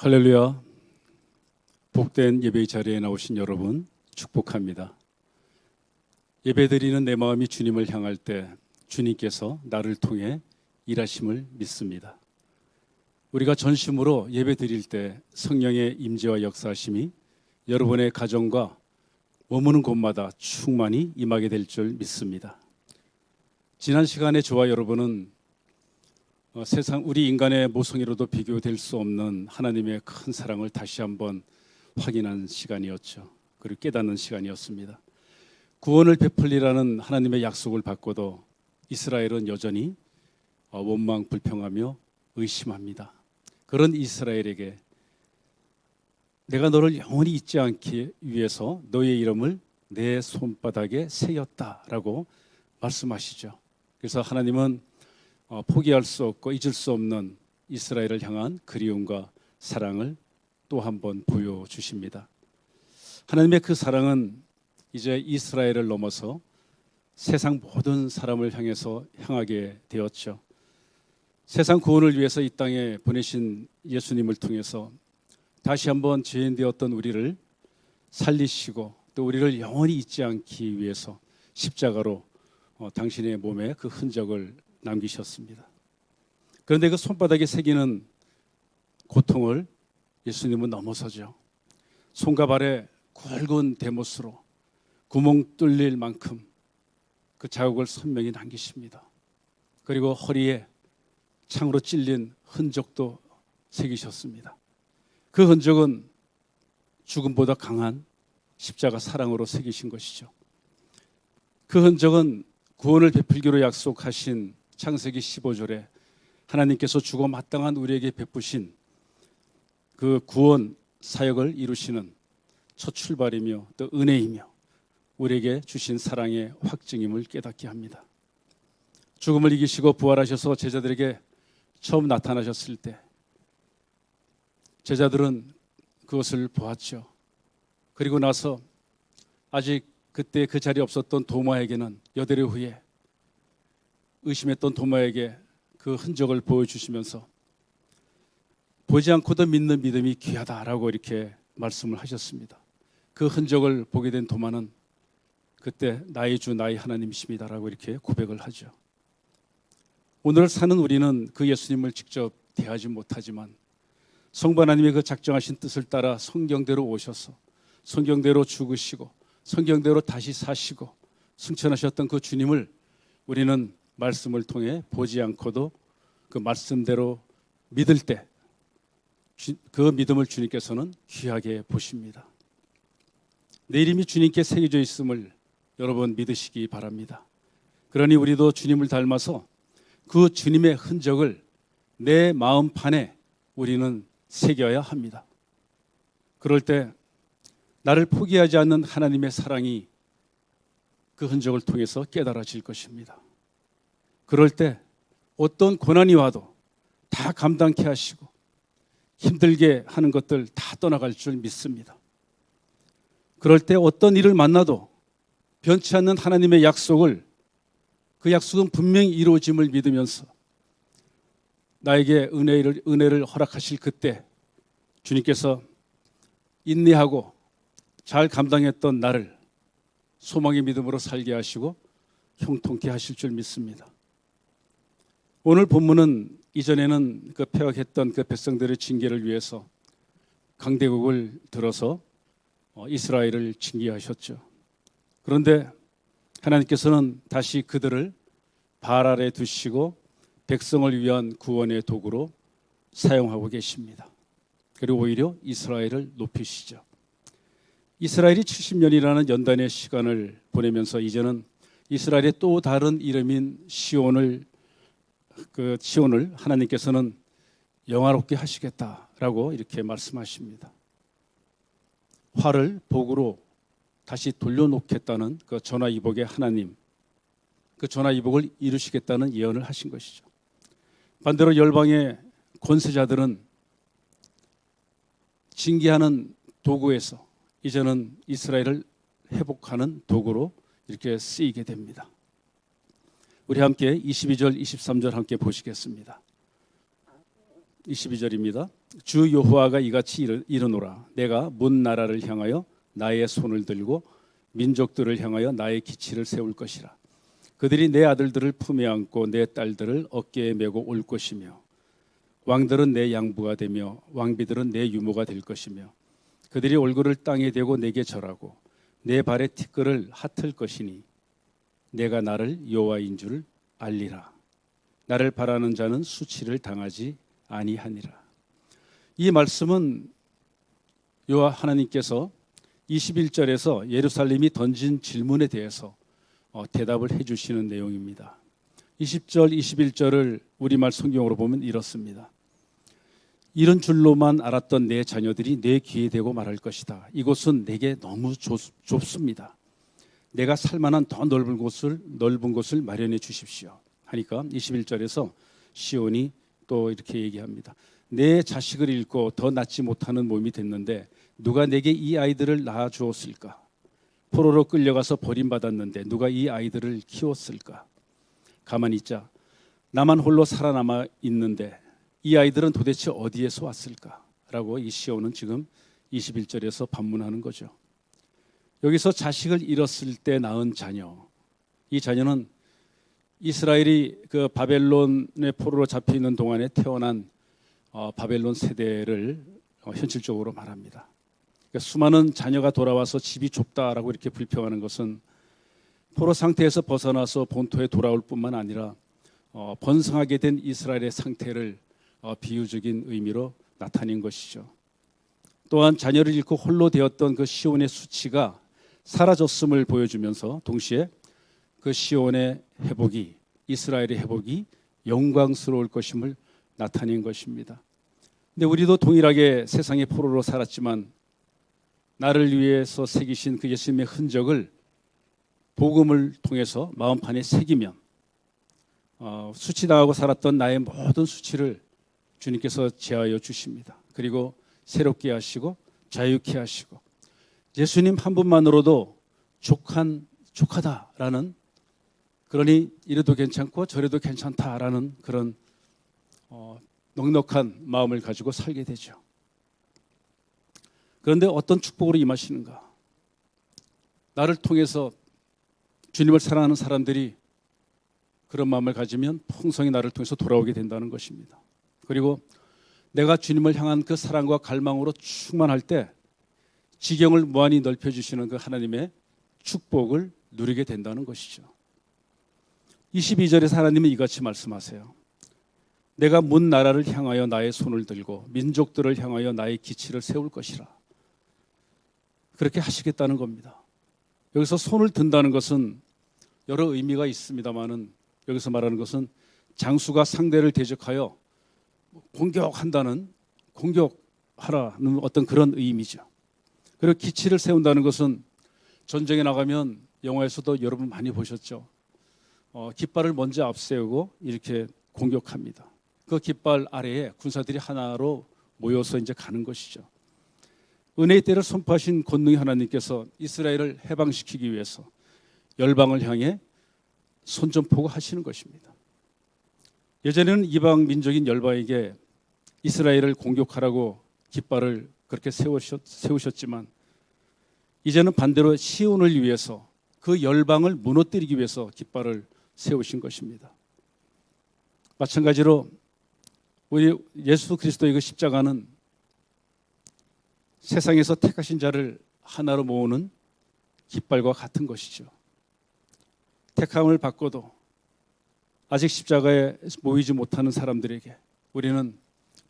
할렐루야. 복된 예배의 자리에 나오신 여러분 축복합니다. 예배드리는 내 마음이 주님을 향할 때 주님께서 나를 통해 일하심을 믿습니다. 우리가 전심으로 예배드릴 때 성령의 임재와 역사하심이 여러분의 가정과 머무는 곳마다 충만히 임하게 될 줄 믿습니다. 지난 시간에 저와 여러분은 세상 우리 인간의 모성애로도 비교될 수 없는 하나님의 큰 사랑을 다시 한번 확인한 시간이었죠. 그리고 깨닫는 시간이었습니다. 구원을 베풀리라는 하나님의 약속을 받고도 이스라엘은 여전히 원망 불평하며 의심합니다. 그런 이스라엘에게 내가 너를 영원히 잊지 않기 위해서 너의 이름을 내 손바닥에 새겼다라고 말씀하시죠. 그래서 하나님은 포기할 수 없고 잊을 수 없는 이스라엘을 향한 그리움과 사랑을 또 한 번 보여주십니다. 하나님의 그 사랑은 이제 이스라엘을 넘어서 세상 모든 사람을 향하게 되었죠. 세상 구원을 위해서 이 땅에 보내신 예수님을 통해서 다시 한번 죄인 되었던 우리를 살리시고 또 우리를 영원히 잊지 않기 위해서 십자가로 당신의 몸에 그 흔적을 남기셨습니다. 그런데 그 손바닥에 새기는 고통을 예수님은 넘어서죠. 손과 발에 굵은 대못으로 구멍 뚫릴 만큼 그 자국을 선명히 남기십니다. 그리고 허리에 창으로 찔린 흔적도 새기셨습니다. 그 흔적은 죽음보다 강한 십자가 사랑으로 새기신 것이죠. 그 흔적은 구원을 베풀기로 약속하신 창세기 15절에 하나님께서 주고 마땅한 우리에게 베푸신 그 구원 사역을 이루시는 첫 출발이며 또 은혜이며 우리에게 주신 사랑의 확증임을 깨닫게 합니다. 죽음을 이기시고 부활하셔서 제자들에게 처음 나타나셨을 때 제자들은 그것을 보았죠. 그리고 나서 아직 그때 그 자리에 없었던 도마에게는 여드레 후에 의심했던 도마에게 그 흔적을 보여주시면서 보지 않고도 믿는 믿음이 귀하다라고 이렇게 말씀을 하셨습니다. 그 흔적을 보게 된 도마는 그때 나의 주 나의 하나님이십니다라고 이렇게 고백을 하죠. 오늘 사는 우리는 그 예수님을 직접 대하지 못하지만 성부 하나님의 그 작정하신 뜻을 따라 성경대로 오셔서 성경대로 죽으시고 성경대로 다시 사시고 승천하셨던 그 주님을 우리는 말씀을 통해 보지 않고도 그 말씀대로 믿을 때 그 믿음을 주님께서는 귀하게 보십니다. 내 이름이 주님께 새겨져 있음을 여러분 믿으시기 바랍니다. 그러니 우리도 주님을 닮아서 그 주님의 흔적을 내 마음판에 우리는 새겨야 합니다. 그럴 때 나를 포기하지 않는 하나님의 사랑이 그 흔적을 통해서 깨달아질 것입니다. 그럴 때 어떤 고난이 와도 다 감당케 하시고 힘들게 하는 것들 다 떠나갈 줄 믿습니다. 그럴 때 어떤 일을 만나도 변치 않는 하나님의 약속을 그 약속은 분명히 이루어짐을 믿으면서 나에게 은혜를 허락하실 그때 주님께서 인내하고 잘 감당했던 나를 소망의 믿음으로 살게 하시고 형통케 하실 줄 믿습니다. 오늘 본문은 이전에는 그 패역했던 그 백성들의 징계를 위해서 강대국을 들어서 이스라엘을 징계하셨죠. 그런데 하나님께서는 다시 그들을 발 아래 두시고 백성을 위한 구원의 도구로 사용하고 계십니다. 그리고 오히려 이스라엘을 높이시죠. 이스라엘이 70년이라는 연단의 시간을 보내면서 이제는 이스라엘의 또 다른 이름인 시온을 하나님께서는 영화롭게 하시겠다라고 이렇게 말씀하십니다. 화를 복으로 다시 돌려놓겠다는 그 전화위복의 하나님, 그 전화위복을 이루시겠다는 예언을 하신 것이죠. 반대로 열방의 권세자들은 징계하는 도구에서 이제는 이스라엘을 회복하는 도구로 이렇게 쓰이게 됩니다. 우리 함께 22절, 23절 함께 보시겠습니다. 22절입니다. 주 여호와가 이같이 이르노라. 내가 문 나라를 향하여 나의 손을 들고 민족들을 향하여 나의 기치를 세울 것이라. 그들이 내 아들들을 품에 안고 내 딸들을 어깨에 메고 올 것이며 왕들은 내 양부가 되며 왕비들은 내 유모가 될 것이며 그들이 얼굴을 땅에 대고 내게 절하고 내 발에 티끌을 핫을 것이니 내가 나를 여호와인 줄 알리라. 나를 바라는 자는 수치를 당하지 아니하니라. 이 말씀은 여호와 하나님께서 21절에서 예루살렘이 던진 질문에 대해서 대답을 해주시는 내용입니다. 20절, 21절을 우리말 성경으로 보면 이렇습니다. 이런 줄로만 알았던 내 자녀들이 내 귀에 대고 말할 것이다. 이곳은 내게 너무 좁습니다. 내가 살만한 더 넓은 곳을 마련해 주십시오. 하니까 21절에서 시온이 또 이렇게 얘기합니다. 내 자식을 잃고 더 낳지 못하는 몸이 됐는데 누가 내게 이 아이들을 낳아 주었을까? 포로로 끌려가서 버림받았는데 누가 이 아이들을 키웠을까? 가만히 있자. 나만 홀로 살아남아 있는데 이 아이들은 도대체 어디에서 왔을까? 라고 이 시온은 지금 21절에서 반문하는 거죠. 여기서 자식을 잃었을 때 낳은 자녀, 이 자녀는 이스라엘이 그 바벨론의 포로로 잡혀 있는 동안에 태어난 바벨론 세대를 현실적으로 말합니다. 그러니까 수많은 자녀가 돌아와서 집이 좁다라고 이렇게 불평하는 것은 포로 상태에서 벗어나서 본토에 돌아올 뿐만 아니라 번성하게 된 이스라엘의 상태를 비유적인 의미로 나타낸 것이죠. 또한 자녀를 잃고 홀로 되었던 그 시온의 수치가 사라졌음을 보여주면서 동시에 그 시온의 회복이, 이스라엘의 회복이 영광스러울 것임을 나타낸 것입니다. 근데 우리도 동일하게 세상의 포로로 살았지만 나를 위해서 새기신 그 예수님의 흔적을 복음을 통해서 마음판에 새기면 수치당하고 살았던 나의 모든 수치를 주님께서 제하여 주십니다. 그리고 새롭게 하시고 자유케 하시고 예수님 한 분만으로도 족하다라는, 그러니 이래도 괜찮고 저래도 괜찮다라는 그런 넉넉한 마음을 가지고 살게 되죠. 그런데 어떤 축복으로 임하시는가? 나를 통해서 주님을 사랑하는 사람들이 그런 마음을 가지면 풍성히 나를 통해서 돌아오게 된다는 것입니다. 그리고 내가 주님을 향한 그 사랑과 갈망으로 충만할 때 지경을 무한히 넓혀주시는 그 하나님의 축복을 누리게 된다는 것이죠. 22절에서 하나님은 이같이 말씀하세요. 내가 문 나라를 향하여 나의 손을 들고 민족들을 향하여 나의 기치를 세울 것이라. 그렇게 하시겠다는 겁니다. 여기서 손을 든다는 것은 여러 의미가 있습니다만은 여기서 말하는 것은 장수가 상대를 대적하여 공격하라는 어떤 그런 의미죠. 그리고 기치를 세운다는 것은 전쟁에 나가면 영화에서도 여러분 많이 보셨죠. 깃발을 먼저 앞세우고 이렇게 공격합니다. 그 깃발 아래에 군사들이 하나로 모여서 이제 가는 것이죠. 은혜의 때를 선포하신 권능의 하나님께서 이스라엘을 해방시키기 위해서 열방을 향해 선전포고 하시는 것입니다. 예전에는 이방 민족인 열방에게 이스라엘을 공격하라고 깃발을 그렇게 세우셨지만 이제는 반대로 시온을 위해서 그 열방을 무너뜨리기 위해서 깃발을 세우신 것입니다. 마찬가지로 우리 예수 그리스도의 그 십자가는 세상에서 택하신 자를 하나로 모으는 깃발과 같은 것이죠. 택함을 받고도 아직 십자가에 모이지 못하는 사람들에게 우리는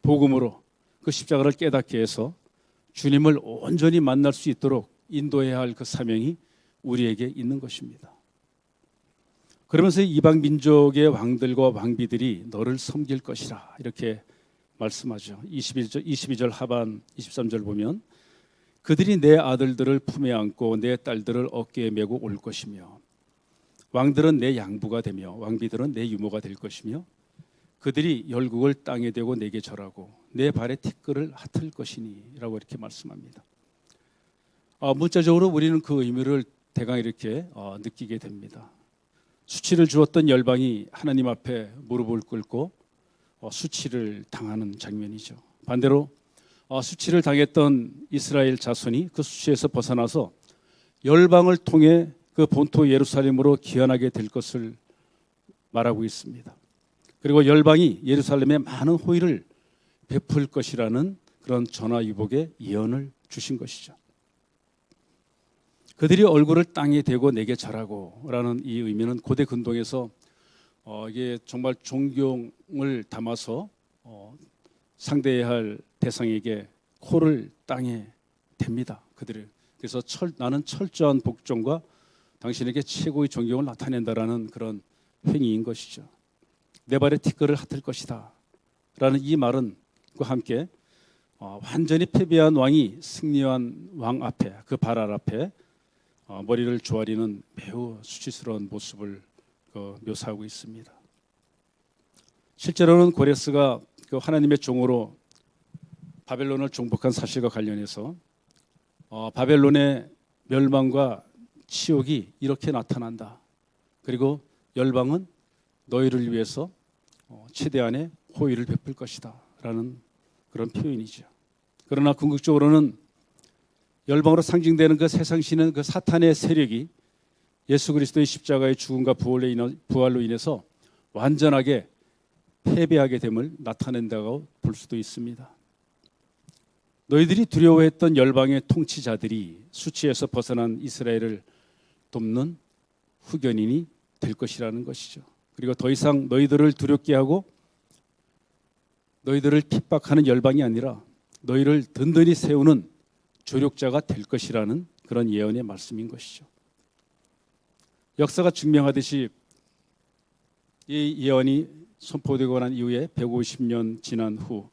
복음으로 그 십자가를 깨닫게 해서 주님을 온전히 만날 수 있도록 인도해야 할 그 사명이 우리에게 있는 것입니다. 그러면서 이방 민족의 왕들과 왕비들이 너를 섬길 것이라 이렇게 말씀하죠. 22절 하반 23절 보면 그들이 내 아들들을 품에 안고 내 딸들을 어깨에 메고 올 것이며 왕들은 내 양부가 되며 왕비들은 내 유모가 될 것이며 그들이 열국을 땅에 대고 내게 절하고 내 발에 티끌을 핫을 것이니 라고 이렇게 말씀합니다. 문자적으로 우리는 그 의미를 대강 이렇게 느끼게 됩니다. 수치를 주었던 열방이 하나님 앞에 무릎을 꿇고 수치를 당하는 장면이죠. 반대로 수치를 당했던 이스라엘 자손이 그 수치에서 벗어나서 열방을 통해 그 본토 예루살렘으로 귀환하게 될 것을 말하고 있습니다. 그리고 열방이 예루살렘에 많은 호의를 베풀 것이라는 그런 전화위복의 예언을 주신 것이죠. 그들이 얼굴을 땅에 대고 내게 절하고 라는 이 의미는 고대 근동에서 이게 정말 존경을 담아서 상대해야 할 대상에게 코를 땅에 댑니다. 그들이. 그래서 나는 철저한 복종과 당신에게 최고의 존경을 나타낸다라는 그런 행위인 것이죠. 내 발에 티끌을 핫을 것이다 라는 이 말은 그 함께 완전히 패배한 왕이 승리한 왕 앞에 그 발 앞에 머리를 조아리는 매우 수치스러운 모습을 묘사하고 있습니다. 실제로는 고레스가 그 하나님의 종으로 바벨론을 정복한 사실과 관련해서 바벨론의 멸망과 치욕이 이렇게 나타난다. 그리고 열방은 너희를 위해서 최대한의 호의를 베풀 것이다 라는 그런 표현이죠. 그러나 궁극적으로는 열방으로 상징되는 그 세상신은 그 사탄의 세력이 예수 그리스도의 십자가의 죽음과 부활로 인해서 완전하게 패배하게 됨을 나타낸다고 볼 수도 있습니다. 너희들이 두려워했던 열방의 통치자들이 수치에서 벗어난 이스라엘을 돕는 후견인이 될 것이라는 것이죠. 그리고 더 이상 너희들을 두렵게 하고 너희들을 핍박하는 열방이 아니라 너희를 든든히 세우는 조력자가 될 것이라는 그런 예언의 말씀인 것이죠. 역사가 증명하듯이 이 예언이 선포되고 난 이후에 150년 지난 후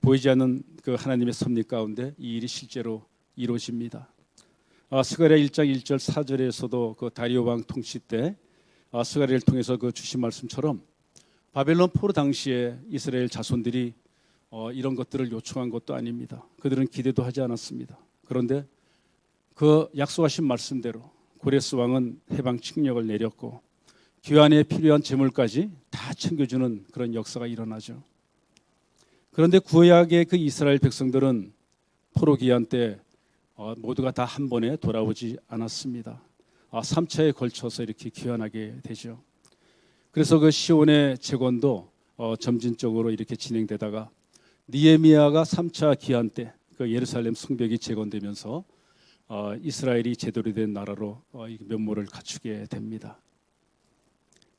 보이지 않는 그 하나님의 섭리 가운데 이 일이 실제로 이루어집니다. 스가랴 1장 1절 4절에서도 그 다리오 왕 통치 때 스가랴를 통해서 그 주신 말씀처럼 바벨론 포로 당시에 이스라엘 자손들이 이런 것들을 요청한 것도 아닙니다. 그들은 기대도 하지 않았습니다. 그런데 그 약속하신 말씀대로 고레스 왕은 해방 칙령을 내렸고 귀환에 필요한 재물까지 다 챙겨주는 그런 역사가 일어나죠. 그런데 구약의 그 이스라엘 백성들은 포로 귀환 때 모두가 다 한 번에 돌아오지 않았습니다. 3차에 걸쳐서 이렇게 귀환하게 되죠. 그래서 그 시온의 재건도 점진적으로 이렇게 진행되다가 느헤미야가 3차 귀환 때 그 예루살렘 성벽이 재건되면서 이스라엘이 제대로 된 나라로 면모를 갖추게 됩니다.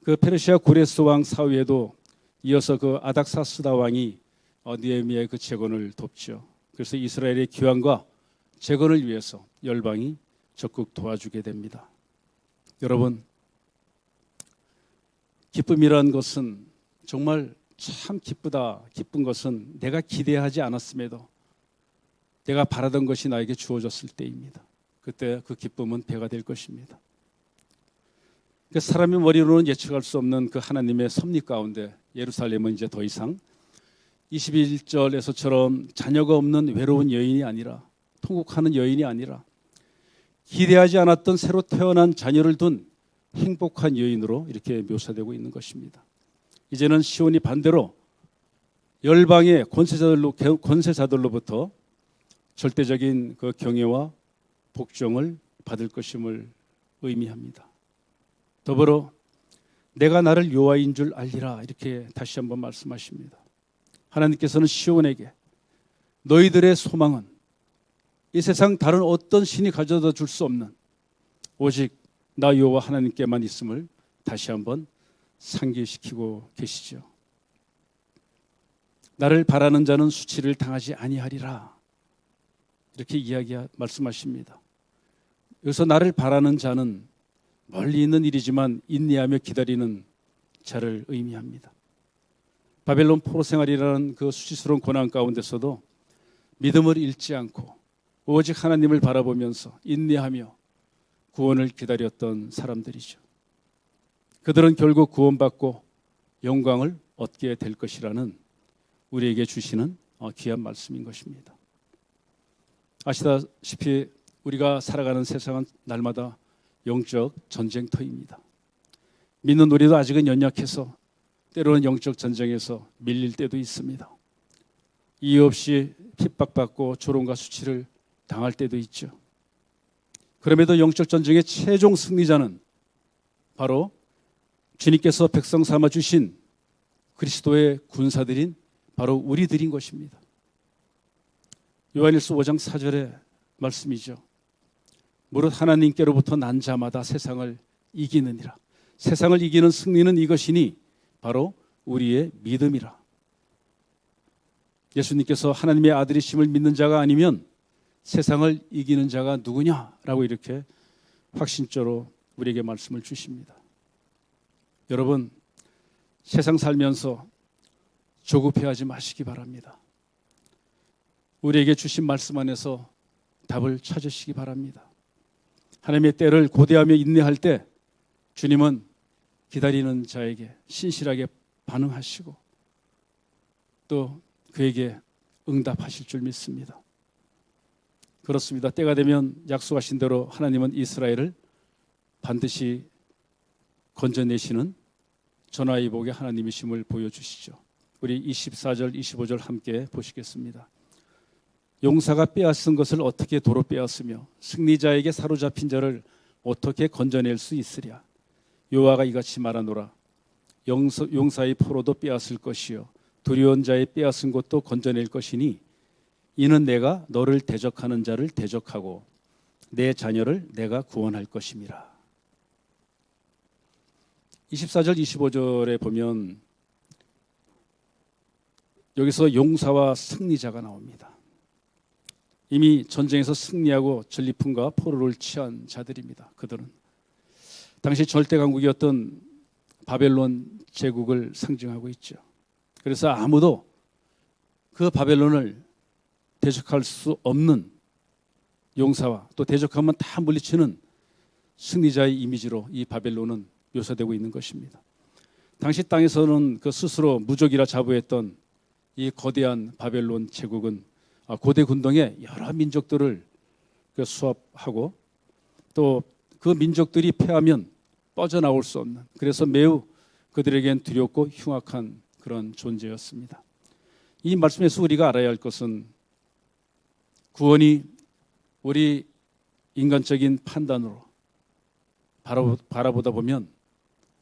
그 페르시아 고레스 왕 사후에도 이어서 그 아닥사스다 왕이 느헤미야의 그 재건을 돕죠. 그래서 이스라엘의 귀환과 재건을 위해서 열방이 적극 도와주게 됩니다. 여러분, 기쁨이란 것은 정말 참 기쁘다. 기쁜 것은 내가 기대하지 않았음에도 내가 바라던 것이 나에게 주어졌을 때입니다. 그때 그 기쁨은 배가 될 것입니다. 사람의 머리로는 예측할 수 없는 그 하나님의 섭리 가운데 예루살렘은 이제 더 이상 21절에서처럼 자녀가 없는 외로운 여인이 아니라 통곡하는 여인이 아니라 기대하지 않았던 새로 태어난 자녀를 둔 행복한 여인으로 이렇게 묘사되고 있는 것입니다. 이제는 시온이 반대로 열방의 권세자들로부터 절대적인 그 경애와 복종을 받을 것임을 의미합니다. 더불어 내가 나를 여호와인 줄 알리라 이렇게 다시 한번 말씀하십니다. 하나님께서는 시온에게 너희들의 소망은 이 세상 다른 어떤 신이 가져다 줄 수 없는 오직 나 여호와 하나님께만 있음을 다시 한번 상기시키고 계시죠. 나를 바라는 자는 수치를 당하지 아니하리라 이렇게 말씀하십니다. 여기서 나를 바라는 자는 멀리 있는 일이지만 인내하며 기다리는 자를 의미합니다. 바벨론 포로 생활이라는 그 수치스러운 고난 가운데서도 믿음을 잃지 않고 오직 하나님을 바라보면서 인내하며 구원을 기다렸던 사람들이죠. 그들은 결국 구원받고 영광을 얻게 될 것이라는 우리에게 주시는 귀한 말씀인 것입니다. 아시다시피 우리가 살아가는 세상은 날마다 영적 전쟁터입니다. 믿는 우리도 아직은 연약해서 때로는 영적 전쟁에서 밀릴 때도 있습니다. 이유 없이 핍박받고 조롱과 수치를 당할 때도 있죠. 그럼에도 영적 전쟁의 최종 승리자는 바로 주님께서 백성 삼아 주신 그리스도의 군사들인 바로 우리들인 것입니다. 요한일서 5장 4절의 말씀이죠. 무릇 하나님께로부터 난 자마다 세상을 이기느니라. 세상을 이기는 승리는 이것이니 바로 우리의 믿음이라. 예수님께서 하나님의 아들이심을 믿는 자가 아니면 세상을 이기는 자가 누구냐라고 이렇게 확신적으로 우리에게 말씀을 주십니다. 여러분, 세상 살면서 조급해하지 마시기 바랍니다. 우리에게 주신 말씀 안에서 답을 찾으시기 바랍니다. 하나님의 때를 고대하며 인내할 때 주님은 기다리는 자에게 신실하게 반응하시고 또 그에게 응답하실 줄 믿습니다. 그렇습니다. 때가 되면 약속하신 대로 하나님은 이스라엘을 반드시 건져내시는 전화위복의 하나님이심을 보여주시죠. 우리 24절, 25절 함께 보시겠습니다. 용사가 빼앗은 것을 어떻게 도로 빼앗으며 승리자에게 사로잡힌 자를 어떻게 건져낼 수 있으랴. 여호와가 이같이 말하노라. 용사의 포로도 빼앗을 것이요 두려운 자의 빼앗은 것도 건져낼 것이니 이는 내가 너를 대적하는 자를 대적하고 내 자녀를 내가 구원할 것임이라. 24절 25절에 보면 여기서 용사와 승리자가 나옵니다. 이미 전쟁에서 승리하고 전리품과 포로를 취한 자들입니다. 그들은 당시 절대 강국이었던 바벨론 제국을 상징하고 있죠. 그래서 아무도 그 바벨론을 대적할 수 없는 용사와 또 대적하면 다 물리치는 승리자의 이미지로 이 바벨론은 묘사되고 있는 것입니다. 당시 땅에서는 그 스스로 무적이라 자부했던 이 거대한 바벨론 제국은 고대 군동의 여러 민족들을 수합하고 또 그 민족들이 패하면 빠져나올 수 없는, 그래서 매우 그들에겐 두렵고 흉악한 그런 존재였습니다. 이 말씀에서 우리가 알아야 할 것은 구원이 우리 인간적인 판단으로 바라보다 보면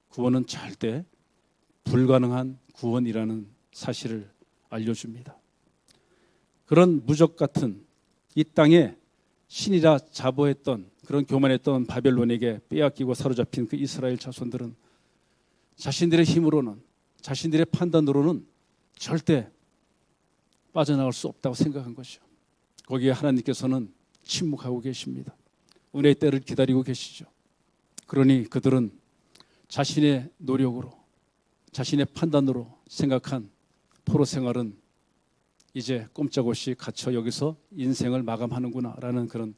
구원은 절대 불가능한 구원이라는 사실을 알려줍니다. 그런 무적 같은 이 땅에 신이라 자부했던 그런 교만했던 바벨론에게 빼앗기고 사로잡힌 그 이스라엘 자손들은 자신들의 힘으로는 자신들의 판단으로는 절대 빠져나갈 수 없다고 생각한 것이죠. 거기에 하나님께서는 침묵하고 계십니다. 은혜의 때를 기다리고 계시죠. 그러니 그들은 자신의 노력으로 자신의 판단으로 생각한 포로 생활은 이제 꼼짝없이 갇혀 여기서 인생을 마감하는구나라는 그런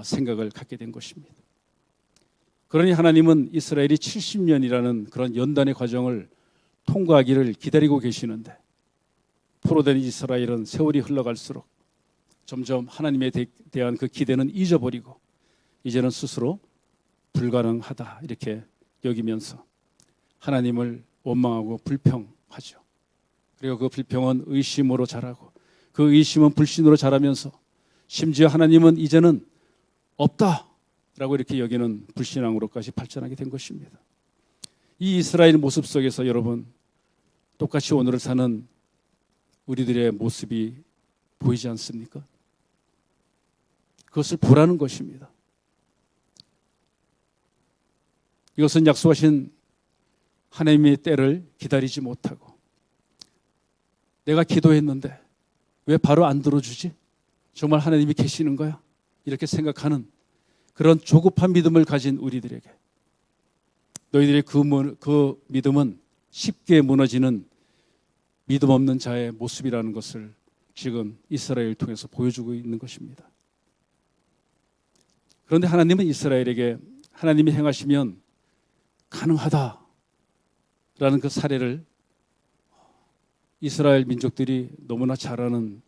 생각을 갖게 된 것입니다. 그러니 하나님은 이스라엘이 70년이라는 그런 연단의 과정을 통과하기를 기다리고 계시는데 포로된 이스라엘은 세월이 흘러갈수록 점점 하나님에 대한 그 기대는 잊어버리고 이제는 스스로 불가능하다 이렇게 여기면서 하나님을 원망하고 불평하죠. 그리고 그 불평은 의심으로 자라고 그 의심은 불신으로 자라면서 심지어 하나님은 이제는 없다라고 이렇게 여기는 불신앙으로까지 발전하게 된 것입니다. 이 이스라엘 모습 속에서 여러분 똑같이 오늘을 사는 우리들의 모습이 보이지 않습니까? 그것을 보라는 것입니다. 이것은 약속하신 하나님의 때를 기다리지 못하고 내가 기도했는데 왜 바로 안 들어주지? 정말 하나님이 계시는 거야? 이렇게 생각하는 그런 조급한 믿음을 가진 우리들에게 너희들의 그 믿음은 쉽게 무너지는 믿음 없는 자의 모습이라는 것을 지금 이스라엘을 통해서 보여주고 있는 것입니다. 그런데 하나님은 이스라엘에게 하나님이 행하시면 가능하다라는 그 사례를 이스라엘 민족들이 너무나 잘 아는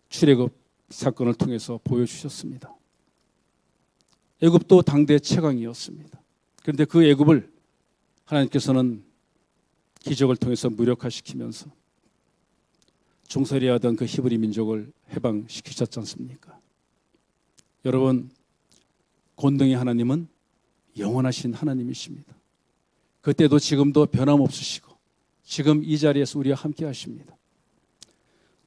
출애굽 사건을 통해서 보여주셨습니다. 애굽도 당대 최강이었습니다. 그런데 그 애굽을 하나님께서는 기적을 통해서 무력화시키면서 종살이하던 그 히브리 민족을 해방시키셨지 않습니까? 여러분, 권능의 하나님은 영원하신 하나님이십니다. 그때도 지금도 변함없으시고 지금 이 자리에서 우리와 함께 하십니다.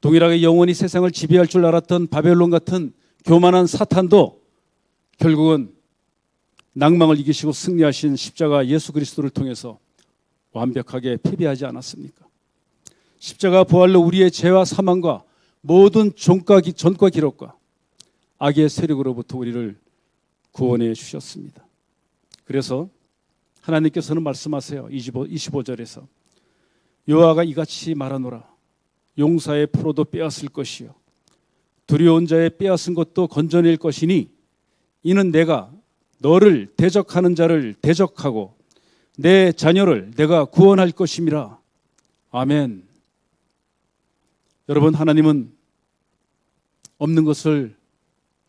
동일하게 영원히 세상을 지배할 줄 알았던 바벨론 같은 교만한 사탄도 결국은 낭망을 이기시고 승리하신 십자가 예수 그리스도를 통해서 완벽하게 패배하지 않았습니까? 십자가 부활로 우리의 죄와 사망과 모든 전과 기록과 악의 세력으로부터 우리를 구원해 주셨습니다. 그래서 하나님께서는 말씀하세요. 25절에서 여호와가 이같이 말하노라. 용사의 포로도 빼앗을 것이요 두려운 자의 빼앗은 것도 건져낼 것이니 이는 내가 너를 대적하는 자를 대적하고 내 자녀를 내가 구원할 것임이라. 아멘. 여러분, 하나님은 없는 것을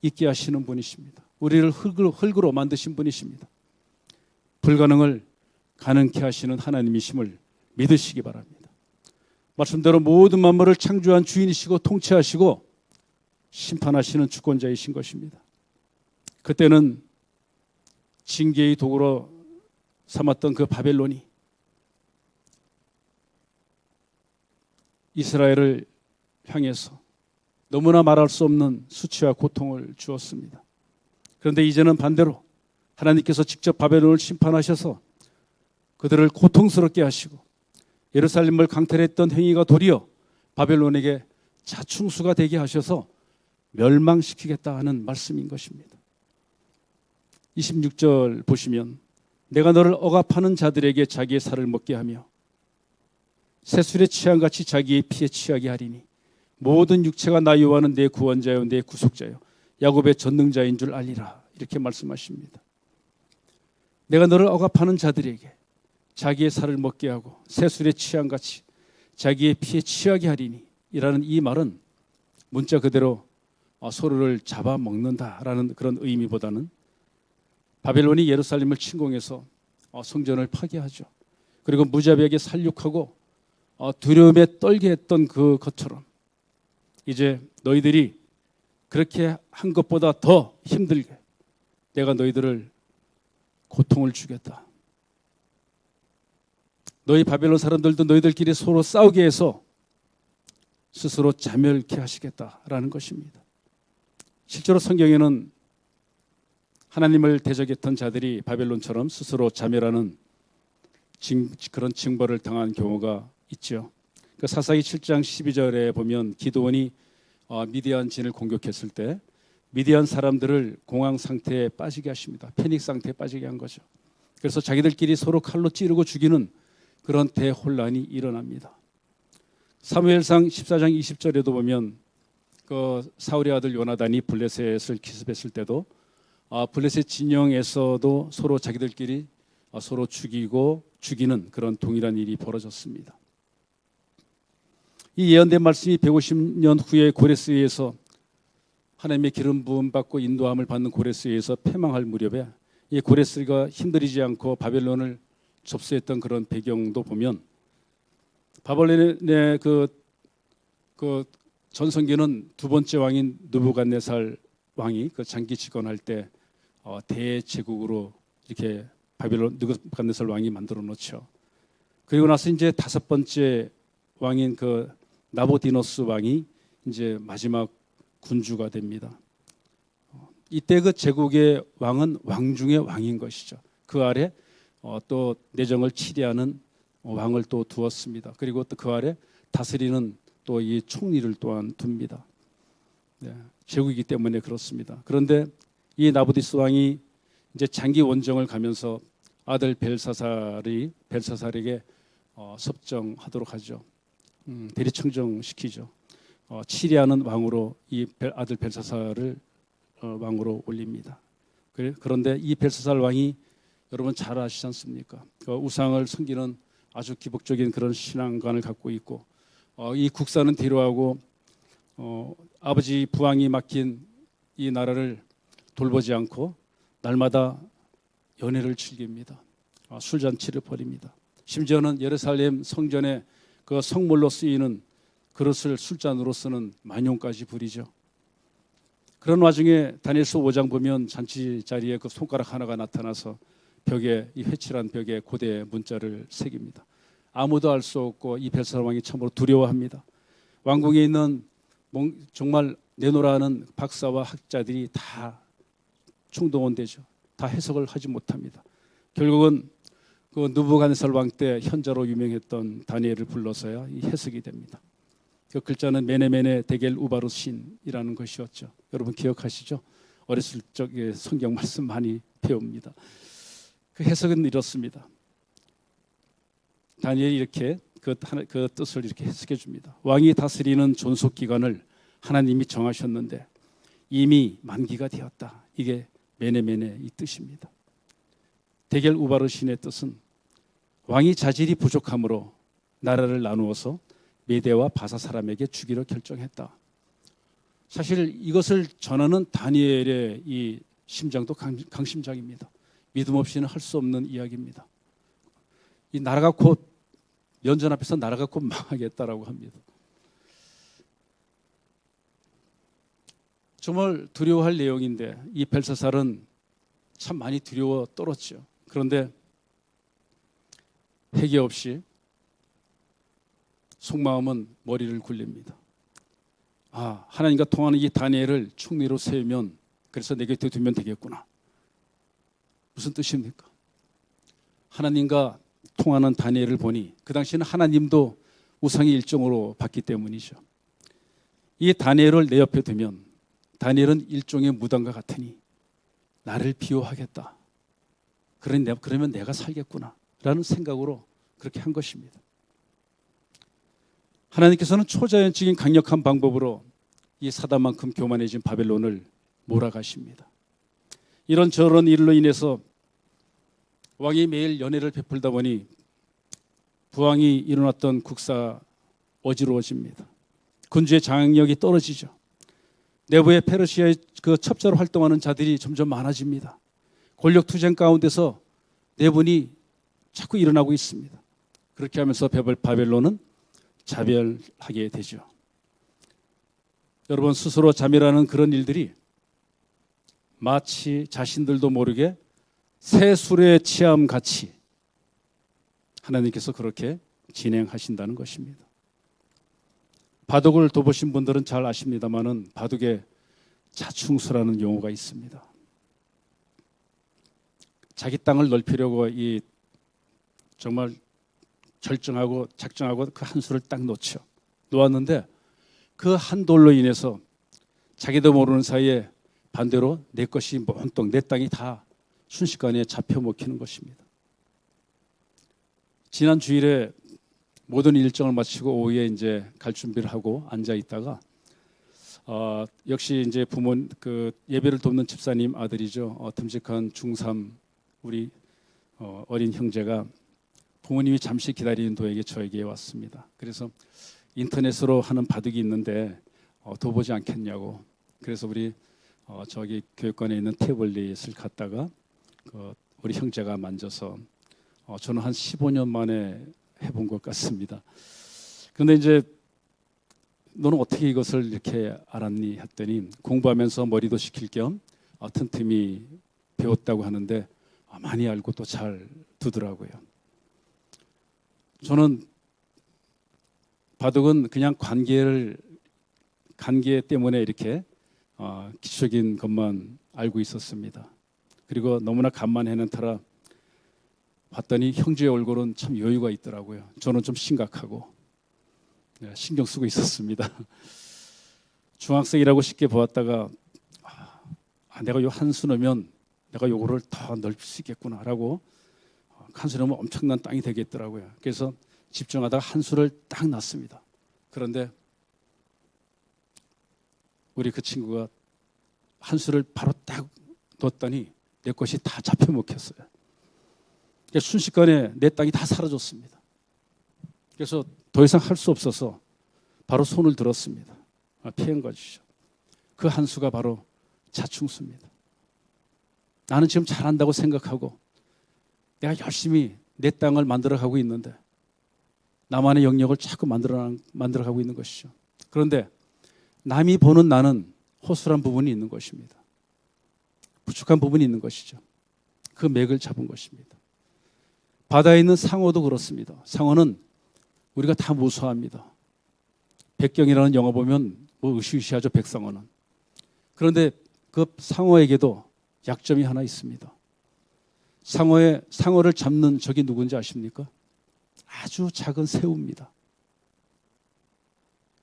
있게 하시는 분이십니다. 우리를 흙으로 만드신 분이십니다. 불가능을 가능케 하시는 하나님이심을 믿으시기 바랍니다. 말씀대로 모든 만물을 창조한 주인이시고 통치하시고 심판하시는 주권자이신 것입니다. 그때는 징계의 도구로 삼았던 그 바벨론이 이스라엘을 향해서 너무나 말할 수 없는 수치와 고통을 주었습니다. 그런데 이제는 반대로 하나님께서 직접 바벨론을 심판하셔서 그들을 고통스럽게 하시고 예루살렘을 강탈했던 행위가 도리어 바벨론에게 자충수가 되게 하셔서 멸망시키겠다 하는 말씀인 것입니다. 26절 보시면 내가 너를 억압하는 자들에게 자기의 살을 먹게 하며 새술에 취한같이 자기의 피에 취하게 하리니 모든 육체가 나 여호와는 내 구원자요 내 구속자요 야곱의 전능자인 줄 알리라. 이렇게 말씀하십니다. 내가 너를 억압하는 자들에게 자기의 살을 먹게 하고 새술에 취한같이 자기의 피에 취하게 하리니 이라는 이 말은 문자 그대로 서로를 잡아먹는다라는 그런 의미보다는 바벨론이 예루살렘을 침공해서 성전을 파괴하죠. 그리고 무자비하게 살육하고 두려움에 떨게 했던 것처럼 이제 너희들이 그렇게 한 것보다 더 힘들게 내가 너희들을 고통을 주겠다. 너희 바벨론 사람들도 너희들끼리 서로 싸우게 해서 스스로 자멸케 하시겠다라는 것입니다. 실제로 성경에는 하나님을 대적했던 자들이 바벨론처럼 스스로 자멸하는 그런 징벌을 당한 경우가 있죠. 그 사사기 7장 12절에 보면 기드온이 미디안 진을 공격했을 때 미디안 사람들을 공황 상태에 빠지게 하십니다. 패닉 상태에 빠지게 한 거죠. 그래서 자기들끼리 서로 칼로 찌르고 죽이는 그런 대혼란이 일어납니다. 사무엘상 14장 20절에도 보면 그 사울의 아들 요나단이 블레셋을 기습했을 때도 블레셋 진영에서도 서로 자기들끼리 서로 죽이는 그런 동일한 일이 벌어졌습니다. 이 예언된 말씀이 150년 후에 고레스에서 하나님의 기름 부음 받고 인도함을 받는 고레스에서 패망할 무렵에 이 고레스가 힘들이지 않고 바벨론을 접수했던 그런 배경도 보면 바벨론의 그 전성기는 두 번째 왕인 느부갓네살 왕이 그 장기 집권할 때 대제국으로 이렇게 바벨론 느부갓네살 왕이 만들어 놓죠. 그리고 나서 이제 다섯 번째 왕인 그 나보디노스 왕이 이제 마지막 군주가 됩니다. 이때 그 제국의 왕은 왕 중의 왕인 것이죠. 그 아래 또 내정을 치리하는 왕을 또 두었습니다. 그리고 또 그 아래 다스리는 또 이 총리를 또한 둡니다. 네, 제국이기 때문에 그렇습니다. 그런데 이 나부디스 왕이 이제 장기 원정을 가면서 아들 벨사살에게 섭정하도록 하죠. 대리청정시키죠. 치리하는 왕으로 이 아들 벨사살을 왕으로 올립니다. 그런데 이 벨사살 왕이 여러분 잘 아시지 않습니까? 그 우상을 섬기는 아주 기복적인 그런 신앙관을 갖고 있고 이 국사는 뒤로하고 아버지 부왕이 맡긴 이 나라를 돌보지 않고 날마다 연회를 즐깁니다. 술잔치를 벌입니다. 심지어는 예루살렘 성전에 그 성물로 쓰이는 그릇을 술잔으로 쓰는 만용까지 부리죠. 그런 와중에 다니엘서 5장 보면 잔치 자리에 그 손가락 하나가 나타나서 벽에, 이 회칠한 벽에 고대 문자를 새깁니다. 아무도 알 수 없고 이 벨사살 왕이 참으로 두려워합니다. 왕궁에 있는 정말 내노라는 박사와 학자들이 다 충동원되죠. 다 해석을 하지 못합니다. 결국은 그 느부갓네살 왕 때 현자로 유명했던 다니엘을 불러서야 이 해석이 됩니다. 그 글자는 메네메네 데겔 우바르신이라는 것이었죠. 여러분 기억하시죠? 어렸을 적에 성경 말씀 많이 배웁니다. 그 해석은 이렇습니다. 다니엘이 이렇게 그 뜻을 이렇게 해석해 줍니다. 왕이 다스리는 존속 기간을 하나님이 정하셨는데 이미 만기가 되었다. 이게 메네메네 이 뜻입니다. 데겔 우바르신의 뜻은 왕이 자질이 부족함으로 나라를 나누어서 메대와 바사 사람에게 주기로 결정했다. 사실 이것을 전하는 다니엘의 이 심장도 강심장입니다. 믿음 없이는 할 수 없는 이야기입니다. 이 나라가 곧 면전 앞에서 나라가 곧 망하겠다라고 합니다. 정말 두려워할 내용인데 이 벨사살은 참 많이 두려워 떨었죠. 그런데 회개 없이 속마음은 머리를 굴립니다. 하나님과 통하는 이 다니엘을 총리로 세우면 그래서 내 곁에 두면 되겠구나. 무슨 뜻입니까? 하나님과 통하는 다니엘을 보니 그 당시에는 하나님도 우상의 일종으로 봤기 때문이죠. 이 다니엘을 내 옆에 두면 다니엘은 일종의 무당과 같으니 나를 비호하겠다. 그러면 내가 살겠구나 라는 생각으로 그렇게 한 것입니다. 하나님께서는 초자연적인 강력한 방법으로 이 사단만큼 교만해진 바벨론을 몰아가십니다. 이런저런 일로 인해서 왕이 매일 연회를 베풀다 보니 부왕이 일어났던 국사 어지러워집니다. 군주의 장악력이 떨어지죠. 내부의 페르시아의 그 첩자로 활동하는 자들이 점점 많아집니다. 권력 투쟁 가운데서 내분이 자꾸 일어나고 있습니다. 그렇게 하면서 바벨론은 자멸하게 되죠. 여러분 스스로 자멸하는 그런 일들이 마치 자신들도 모르게 새 술에 취함 같이 하나님께서 그렇게 진행하신다는 것입니다. 바둑을 둬보신 분들은 잘 아십니다만은 바둑에 자충수라는 용어가 있습니다. 자기 땅을 넓히려고 이 정말 결정하고 작정하고 그 한 수를 딱 놓았는데 그 한 돌로 인해서 자기도 모르는 사이에 반대로 내 것이 온통 내 땅이 다 순식간에 잡혀 먹히는 것입니다. 지난 주일에 모든 일정을 마치고 오후에 이제 갈 준비를 하고 앉아 있다가 역시 이제 그 예배를 돕는 집사님 아들이죠. 듬직한 중3 우리 어린 형제가 부모님이 잠시 기다리는 도에게 저에게 왔습니다. 그래서 인터넷으로 하는 바둑이 있는데 둬보지 않겠냐고. 그래서 우리 저기 교육관에 있는 태블릿을 갖다가 우리 형제가 만져서 저는 한 15년 만에 해본 것 같습니다. 그런데 이제 너는 어떻게 이것을 이렇게 알았니? 했더니 공부하면서 머리도 식힐 겸 틈틈이 배웠다고 하는데 많이 알고 또 잘 두더라고요. 저는 바둑은 그냥 관계 때문에 이렇게 기초적인 것만 알고 있었습니다. 그리고 너무나 간만 해는 터라 봤더니 형제의 얼굴은 참 여유가 있더라고요. 저는 좀 심각하고 신경 쓰고 있었습니다. 중학생이라고 쉽게 보았다가 내가 요 한 수 넣으면 내가 요거를 더 넓힐 수 있겠구나라고 한 수 넣으면 엄청난 땅이 되겠더라고요. 그래서 집중하다가 한 수를 딱 놨습니다. 그런데 우리 그 친구가 한 수를 바로 딱 뒀더니 내 것이 다 잡혀 먹혔어요. 순식간에 내 땅이 다 사라졌습니다. 그래서 더 이상 할 수 없어서 바로 손을 들었습니다. 피한 것이죠. 그 한 수가 바로 자충수입니다. 나는 지금 잘한다고 생각하고 내가 열심히 내 땅을 만들어가고 있는데 나만의 영역을 자꾸 만들어가고 있는 것이죠. 그런데 남이 보는 나는 허술한 부분이 있는 것입니다. 부족한 부분이 있는 것이죠. 그 맥을 잡은 것입니다. 바다에 있는 상어도 그렇습니다. 상어는 우리가 다 무서워합니다. 백경이라는 영화 보면 뭐 으시으시하죠, 백상어는. 그런데 그 상어에게도 약점이 하나 있습니다. 상어를 잡는 적이 누군지 아십니까? 아주 작은 새우입니다.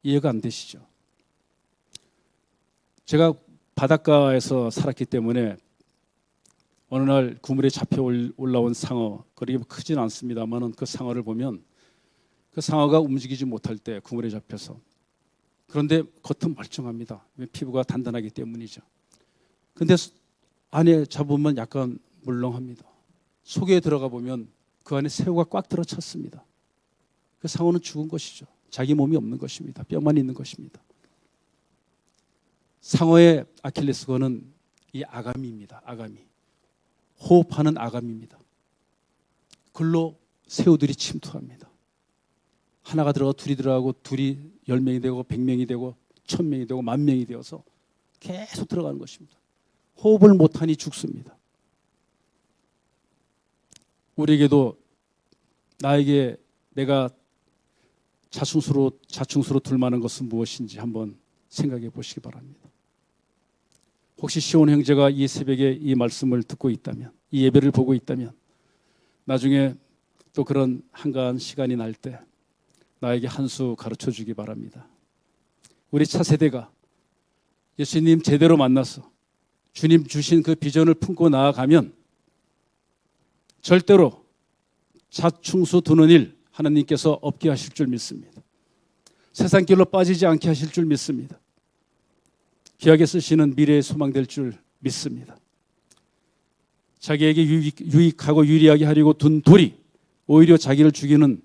이해가 안 되시죠? 제가 바닷가에서 살았기 때문에 어느 날 그물에 잡혀 올라온 상어, 그렇게 크진 않습니다만 그 상어를 보면 그 상어가 움직이지 못할 때 그물에 잡혀서, 그런데 겉은 멀쩡합니다. 피부가 단단하기 때문이죠. 근데 안에 잡으면 약간 물렁합니다. 속에 들어가 보면 그 안에 새우가 꽉 들어찼습니다. 그 상어는 죽은 것이죠. 자기 몸이 없는 것입니다. 뼈만 있는 것입니다. 상어의 아킬레스건은 이 아가미입니다. 아가미. 호흡하는 아가미입니다. 글로 새우들이 침투합니다. 하나가 들어가 둘이 들어가고 둘이 10명이 되고 100명이 되고 1000명이 되고 10,000명이 되어서 계속 들어가는 것입니다. 호흡을 못하니 죽습니다. 우리에게도 나에게 내가 자충수로 둘 만한 것은 무엇인지 한번 생각해 보시기 바랍니다. 혹시 시온 형제가 이 새벽에 이 말씀을 듣고 있다면, 이 예배를 보고 있다면, 나중에 또 그런 한가한 시간이 날 때 나에게 한 수 가르쳐 주기 바랍니다. 우리 차세대가 예수님 제대로 만나서 주님 주신 그 비전을 품고 나아가면 절대로 자충수 두는 일 하나님께서 없게 하실 줄 믿습니다. 세상 길로 빠지지 않게 하실 줄 믿습니다. 귀하게 쓰시는 미래의 소망 될 줄 믿습니다. 자기에게 유익하고 유리하게 하려고 둔 돌이 오히려 자기를 죽이는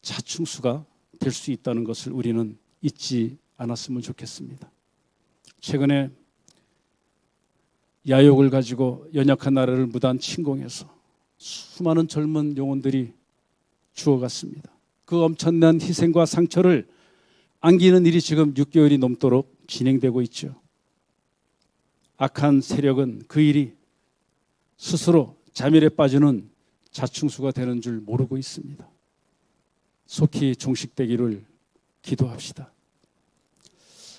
자충수가 될 수 있다는 것을 우리는 잊지 않았으면 좋겠습니다. 최근에 야욕을 가지고 연약한 나라를 무단 침공해서 수많은 젊은 영혼들이 죽어갔습니다. 그 엄청난 희생과 상처를 안기는 일이 지금 6개월이 넘도록 진행되고 있죠. 악한 세력은 그 일이 스스로 자멸에 빠지는 자충수가 되는 줄 모르고 있습니다. 속히 종식되기를 기도합시다.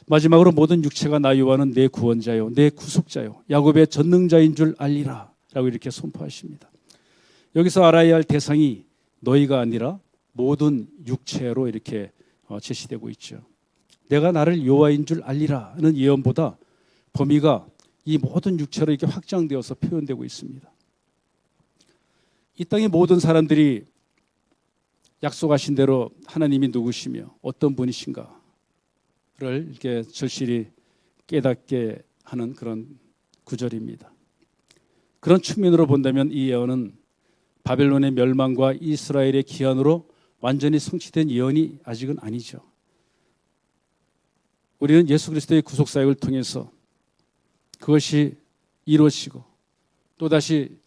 마지막으로 모든 육체가 나 요한은 내 구원자요 내 구속자요 야곱의 전능자인 줄 알리라 라고 이렇게 선포하십니다. 여기서 알아야 할 대상이 너희가 아니라 모든 육체로 이렇게 제시되고 있죠. 내가 나를 여호와인 줄 알리라는 예언보다 범위가 이 모든 육체로 이렇게 확장되어서 표현되고 있습니다. 이 땅의 모든 사람들이 약속하신 대로 하나님이 누구시며 어떤 분이신가를 이렇게 절실히 깨닫게 하는 그런 구절입니다. 그런 측면으로 본다면 이 예언은 바벨론의 멸망과 이스라엘의 기한으로 완전히 성취된 예언이 아직은 아니죠. 우리는 예수 그리스도의 구속사역을 통해서 그것이 이루어지고 또다시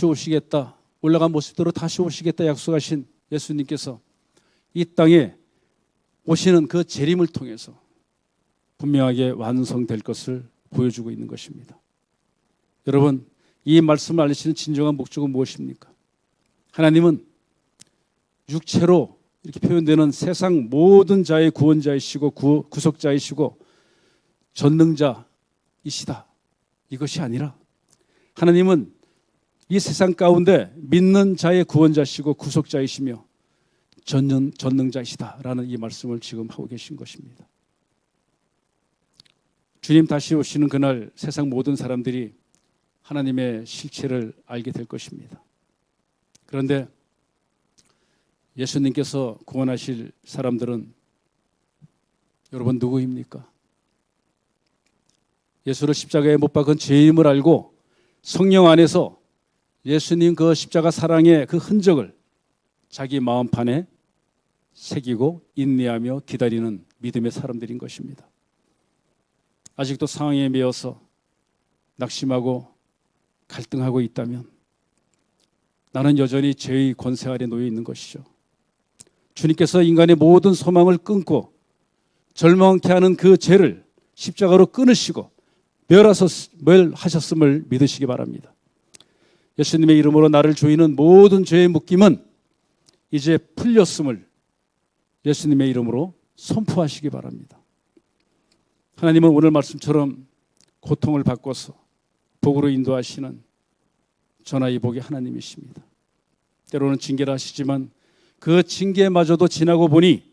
오시겠다, 올라간 모습대로 다시 오시겠다 약속하신 예수님께서 이 땅에 오시는 그 재림을 통해서 분명하게 완성될 것을 보여주고 있는 것입니다. 여러분, 이 말씀을 알리시는 진정한 목적은 무엇입니까? 하나님은 육체로 이렇게 표현되는 세상 모든 자의 구원자이시고 구속자이시고 전능자이시다, 이것이 아니라 하나님은 이 세상 가운데 믿는 자의 구원자시고 구속자이시며 전능자이시다라는 이 말씀을 지금 하고 계신 것입니다. 주님 다시 오시는 그날 세상 모든 사람들이 하나님의 실체를 알게 될 것입니다. 그런데 예수님께서 구원하실 사람들은 여러분 누구입니까? 예수를 십자가에 못 박은 죄임을 알고 성령 안에서 예수님 그 십자가 사랑의 그 흔적을 자기 마음판에 새기고 인내하며 기다리는 믿음의 사람들인 것입니다. 아직도 상황에 매여서 낙심하고 갈등하고 있다면 나는 여전히 죄의 권세 아래 놓여 있는 것이죠. 주님께서 인간의 모든 소망을 끊고 절망케 하는 그 죄를 십자가로 끊으시고 멸하셨음을 믿으시기 바랍니다. 예수님의 이름으로 나를 조이는 모든 죄의 묶임은 이제 풀렸음을 예수님의 이름으로 선포하시기 바랍니다. 하나님은 오늘 말씀처럼 고통을 바꿔서 복으로 인도하시는 전화위복의 하나님이십니다. 때로는 징계를 하시지만 그 징계마저도 지나고 보니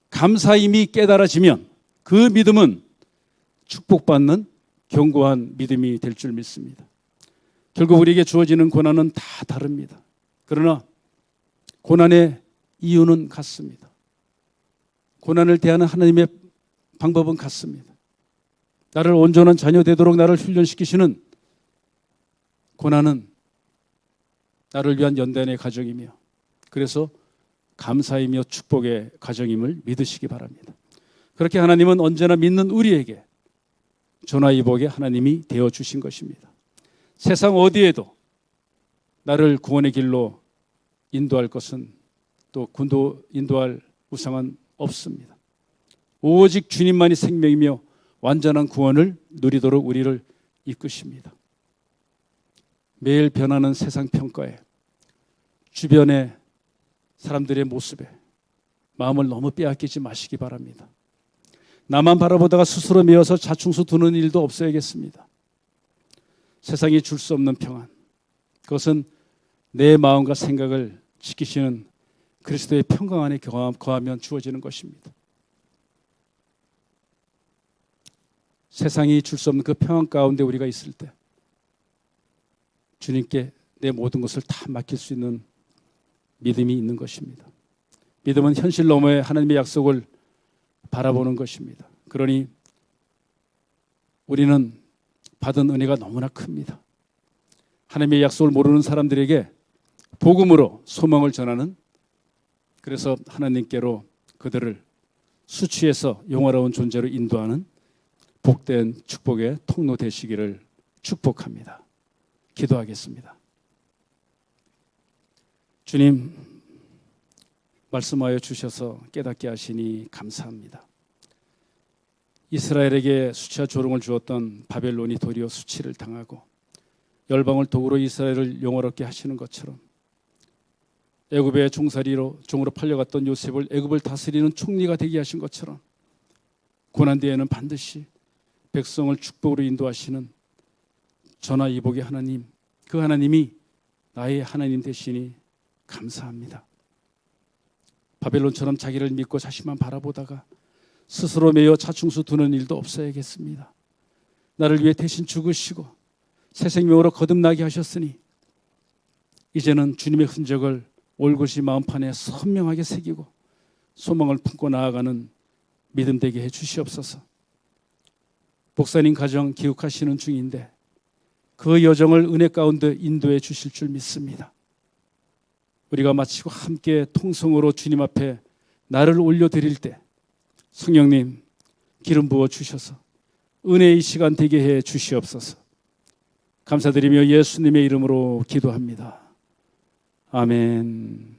감사임이 깨달아지면 그 믿음은 축복받는 견고한 믿음이 될 줄 믿습니다. 결국 우리에게 주어지는 고난은 다 다릅니다. 그러나 고난의 이유는 같습니다. 고난을 대하는 하나님의 방법은 같습니다. 나를 온전한 자녀 되도록 나를 훈련시키시는 고난은 나를 위한 연단의 과정이며 그래서 감사이며 축복의 과정임을 믿으시기 바랍니다. 그렇게 하나님은 언제나 믿는 우리에게 전화위복의 하나님이 되어주신 것입니다. 세상 어디에도 나를 구원의 길로 인도할 것은 또 인도할 우상은 없습니다. 오직 주님만이 생명이며 완전한 구원을 누리도록 우리를 이끄십니다. 매일 변하는 세상 평가에 주변의 사람들의 모습에 마음을 너무 빼앗기지 마시기 바랍니다. 나만 바라보다가 스스로 메어서 자충수 두는 일도 없어야겠습니다. 세상이 줄 수 없는 평안, 그것은 내 마음과 생각을 지키시는 그리스도의 평강 안에 거하면 주어지는 것입니다. 세상이 줄 수 없는 그 평안 가운데 우리가 있을 때 주님께 내 모든 것을 다 맡길 수 있는 믿음이 있는 것입니다. 믿음은 현실 너머의 하나님의 약속을 바라보는 것입니다. 그러니 우리는 받은 은혜가 너무나 큽니다. 하나님의 약속을 모르는 사람들에게 복음으로 소망을 전하는, 그래서 하나님께로 그들을 수치에서 영화로운 존재로 인도하는 복된 축복의 통로 되시기를 축복합니다. 기도하겠습니다. 주님, 말씀하여 주셔서 깨닫게 하시니 감사합니다. 이스라엘에게 수치와 조롱을 주었던 바벨론이 도리어 수치를 당하고 열방을 도구로 이스라엘을 영화롭게 하시는 것처럼 애굽의 종살이로 종으로 팔려갔던 요셉을 애굽을 다스리는 총리가 되게 하신 것처럼 고난 뒤에는 반드시 백성을 축복으로 인도하시는 전화위복의 하나님, 그 하나님이 나의 하나님 되시니 감사합니다. 바벨론처럼 자기를 믿고 자신만 바라보다가 스스로 매여 자충수 두는 일도 없어야겠습니다. 나를 위해 대신 죽으시고 새 생명으로 거듭나게 하셨으니 이제는 주님의 흔적을 올곧이 마음판에 선명하게 새기고 소망을 품고 나아가는 믿음 되게 해 주시옵소서. 목사님 가정 기억하시는 중인데 그 여정을 은혜 가운데 인도해 주실 줄 믿습니다. 우리가 마치고 함께 통성으로 주님 앞에 나를 올려드릴 때 성령님 기름 부어 주셔서 은혜의 시간 되게 해 주시옵소서. 감사드리며 예수님의 이름으로 기도합니다. 아멘.